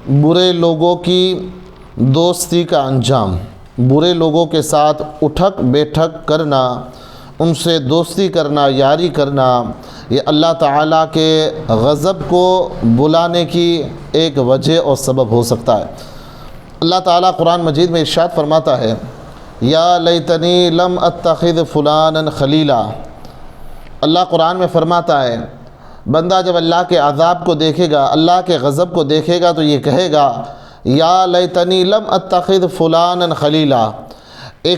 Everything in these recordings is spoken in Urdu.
برے لوگوں کی دوستی کا انجام، برے لوگوں کے ساتھ اٹھک بیٹھک کرنا، ان سے دوستی کرنا، یاری کرنا، یہ اللہ تعالیٰ کے غضب کو بلانے کی ایک وجہ اور سبب ہو سکتا ہے۔ اللہ تعالیٰ قرآن مجید میں ارشاد فرماتا ہے، یا لیتنی لم اتخذ فلانا خلیلا۔ اللہ قرآن میں فرماتا ہے بندہ جب اللہ کے عذاب کو دیکھے گا، اللہ کے غضب کو دیکھے گا تو یہ کہے گا، یا لیتنی لم اتخذ فلانا خلیلا، اے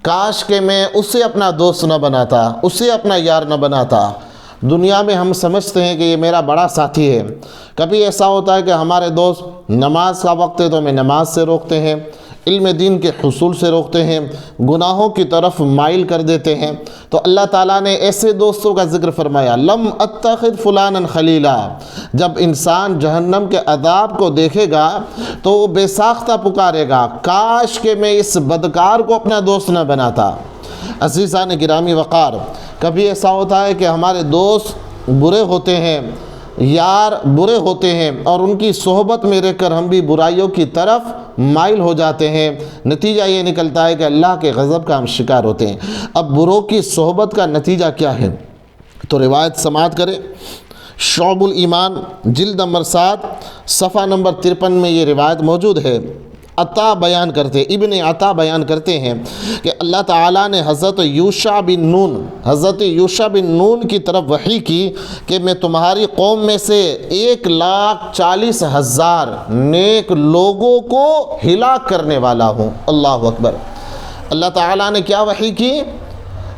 کاش کہ میں اسے اپنا دوست نہ بناتا، اسے اپنا یار نہ بناتا۔ دنیا میں ہم سمجھتے ہیں کہ یہ میرا بڑا ساتھی ہے۔ کبھی ایسا ہوتا ہے کہ ہمارے دوست نماز کا وقت ہے تو ہمیں نماز سے روکتے ہیں، علم دین کے حصول سے روکتے ہیں، گناہوں کی طرف مائل کر دیتے ہیں۔ تو اللہ تعالیٰ نے ایسے دوستوں کا ذکر فرمایا، لم اتخذ فلانا خلیلا۔ جب انسان جہنم کے عذاب کو دیکھے گا تو وہ بے ساختہ پکارے گا، کاش کہ میں اس بدکار کو اپنا دوست نہ بناتا۔ عزیزان گرامی وقار، کبھی ایسا ہوتا ہے کہ ہمارے دوست برے ہوتے ہیں، یار برے ہوتے ہیں، اور ان کی صحبت میں رہ کر ہم بھی برائیوں کی طرف مائل ہو جاتے ہیں۔ نتیجہ یہ نکلتا ہے کہ اللہ کے غضب کا ہم شکار ہوتے ہیں۔ اب بروں کی صحبت کا نتیجہ کیا ہے؟ تو روایت سماعت کریں، شعب الایمان جلد نمبر 7 صفحہ نمبر 53 میں یہ روایت موجود ہے۔ ابن عطا بیان کرتے ہیں کہ اللہ تعالیٰ نے حضرت یوشع بن نون کی طرف وحی کی کہ میں تمہاری قوم میں سے 1,40,000 نیک لوگوں کو ہلاک کرنے والا ہوں۔ اللہ اکبر۔ اللہ تعالیٰ نے کیا وحی کی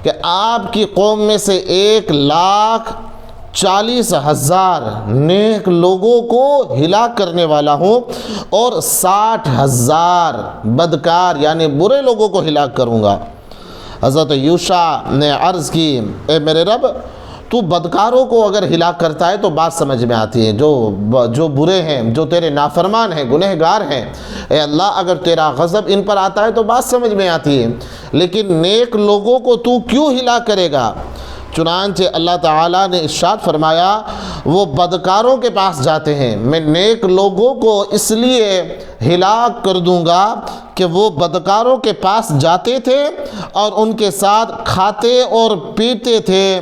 کہ آپ کی قوم میں سے 1,40,000 نیک لوگوں کو ہلاک کرنے والا ہوں، اور 60,000 بدکار یعنی برے لوگوں کو ہلاک کروں گا۔ حضرت یوشع نے عرض کی، اے میرے رب، تو بدکاروں کو اگر ہلاک کرتا ہے تو بات سمجھ میں آتی ہے، جو برے ہیں، جو تیرے نافرمان ہیں، گنہگار ہیں، اے اللہ اگر تیرا غضب ان پر آتا ہے تو بات سمجھ میں آتی ہے، لیکن نیک لوگوں کو تو کیوں ہلاک کرے گا؟ چنانچہ اللہ تعالیٰ نے ارشاد فرمایا، وہ بدکاروں کے پاس جاتے ہیں، میں نیک لوگوں کو اس لیے ہلاک کر دوں گا کہ وہ بدکاروں کے پاس جاتے تھے اور ان کے ساتھ کھاتے اور پیتے تھے،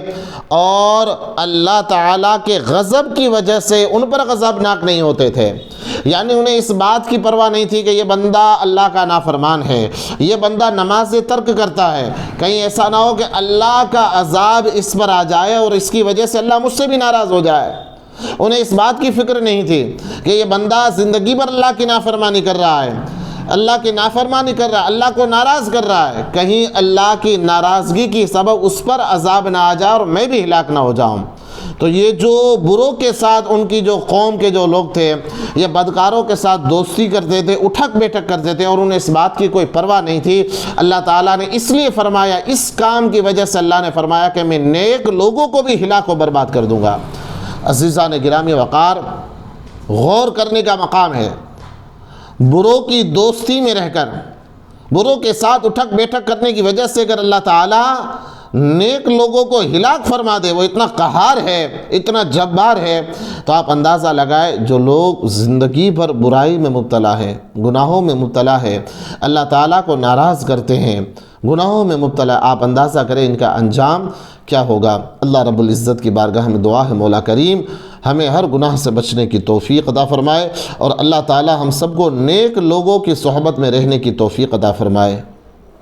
اور اللہ تعالیٰ کے غضب کی وجہ سے ان پر غضبناک نہیں ہوتے تھے۔ یعنی انہیں اس بات کی پرواہ نہیں تھی کہ یہ بندہ اللہ کا نافرمان ہے، یہ بندہ نماز ترک کرتا ہے، کہیں ایسا نہ ہو کہ اللہ کا عذاب اس پر آ جائے اور اس کی وجہ سے اللہ مجھ سے بھی ناراض ہو جائے۔ انہیں اس بات کی فکر نہیں تھی کہ یہ بندہ زندگی بھر اللہ کی نافرمانی کر رہا ہے، اللہ کی نافرمانی کر رہا ہے، اللہ کو ناراض کر رہا ہے، کہیں اللہ کی ناراضگی کی سبب اس پر عذاب نہ آ جائے اور میں بھی ہلاک نہ ہو جاؤں۔ تو یہ جو بروں کے ساتھ ان کی جو قوم کے جو لوگ تھے، یہ بدکاروں کے ساتھ دوستی کرتے تھے، اٹھک بیٹھک کرتے تھے، اور انہیں اس بات کی کوئی پرواہ نہیں تھی۔ اللہ تعالیٰ نے اس لیے فرمایا، اس کام کی وجہ سے اللہ نے فرمایا کہ میں نیک لوگوں کو بھی ہلاک و برباد کر دوں گا۔ عزیزان گرامی وقار، غور کرنے کا مقام ہے، بروں کی دوستی میں رہ کر، بروں کے ساتھ اٹھک بیٹھک کرنے کی وجہ سے اگر اللہ تعالیٰ نیک لوگوں کو ہلاک فرما دے، وہ اتنا قہار ہے، اتنا جبار ہے، تو آپ اندازہ لگائے جو لوگ زندگی بھر برائی میں مبتلا ہے، گناہوں میں مبتلا ہے، اللہ تعالیٰ کو ناراض کرتے ہیں، گناہوں میں مبتلا، آپ اندازہ کریں ان کا انجام کیا ہوگا۔ اللہ رب العزت کی بارگاہ میں دعا ہے، مولا کریم ہمیں ہر گناہ سے بچنے کی توفیق عطا فرمائے، اور اللہ تعالیٰ ہم سب کو نیک لوگوں کی صحبت میں رہنے کی توفیق عطا فرمائے۔